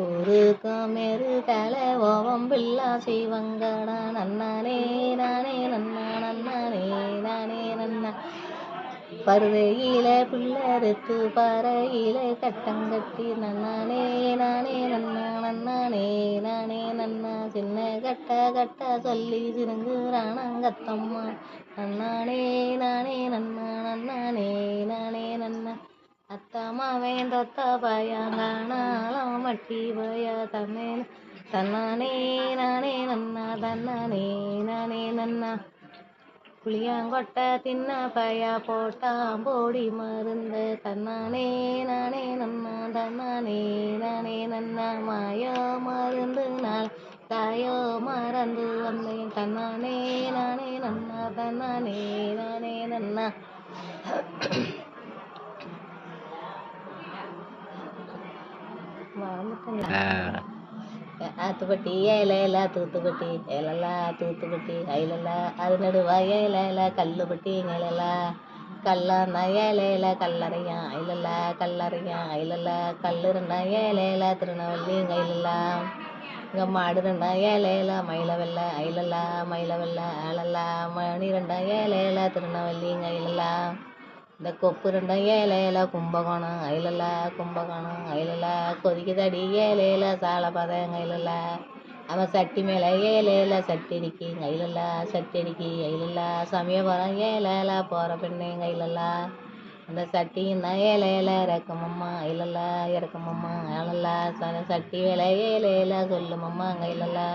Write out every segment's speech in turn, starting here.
ஊருக்கும் மெருகலை ஓவம் பிள்ளா சிவங்கடா நன்னானே நானே நன்னா நன்னானே நானே நன்னா பருதையில பிள்ளறுத்து பறையில கட்டங்கட்டி நன்னானே நானே நன்னா நன்னானே நானே நன்னா சின்ன கட்ட கட்ட சொல்லி சிறுங்குறானங்கத்தம்மா நன்னானே நானே நன்னா நன்னானே நானே நன்னா அத்தம்மாவேன் தொத்த பையங்கானாலும் மட்டி பய தன்னே தன்னானே நானே நன்னா தன்னானே நானே நன்னா புளியாங்கொட்டை தின்ன பய போட்டாம் போடி மருந்து தன்னானே நானே நன்னா தன்னானே நானே நன்னா மாயோ மருந்து நாள் தாயோ மறந்து வந்தேன் தன்னானே நானே நன்னா தன்னானே நானே நன்னா ஆத்துப்பட்டி ஏலையில தூத்துப்பட்டி ஏலலா தூத்துப்பட்டி ஐலலா அது நடுவா ஏலையில கல்லுப்பட்டி இலையிலா கல்லாந்தா ஏலையில கல்லறையான் ஐலலா கல்லறையான் ஐலலா கல்லு ரெண்டா ஏலையில திருநெல்வேலி கைலலா இங்கே மாடு ரெண்டா ஏலையில மயில வெள்ளை ஐலலா மயில வெள்ளை ஆளலா மணி ரெண்டா ஏலையில திருநெல்வேலி கைலலா இந்த கொப்பு ரெண்டும் ஏலையில கும்பகோணம் ஐலலா கும்பகோணம் ஐலலா கொதிக்குதடி ஏலையில சாலப்பதம் கைலலா அவன் சட்டி மேலே ஏலையில சட்டடிக்கி கைலலா சட்டடிக்கி ஐலலா சமயபுரம் ஏலையில போகிற பெண்ணே கைலலா அந்த சட்டின்னா ஏலையில இறக்கமம்மா ஐலலா இறக்கமம்மா ஆளலா சட்டி வேலை ஏலையில சொல்லுமம்மா கைலலா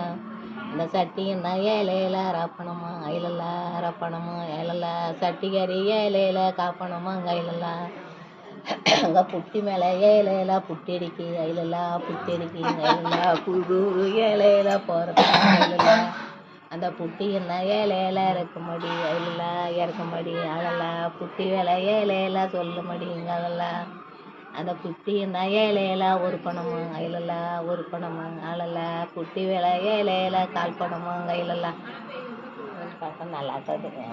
இந்த சட்டின்னா ஏலையில ரப்பணமா ஐலலா ரப்பணமா ஏலலா சட்டிக்கறி ஏலையில காப்பணமா கைலலா அங்கே புட்டி மேலே ஏலையில புட்டடிக்கி ஐலலா புட்டடிக்கி ஐலலா புது ஏலையில போகிறது ஐலலா அந்த புட்டி என்ன ஏலையில இறக்குமடி ஐலலா இறக்குமடி ஆளலா புட்டி வேலை ஏலையில சொல்லுமடி அதெல்லாம் அந்த புட்டி என்ன ஏலையில ஒரு பணமா ஐலலா ஒரு பணமா ஆளலா புட்டி வேலை ஏலையில கால் பணமா கைலலா பார்க்க நல்லா இருக்குது.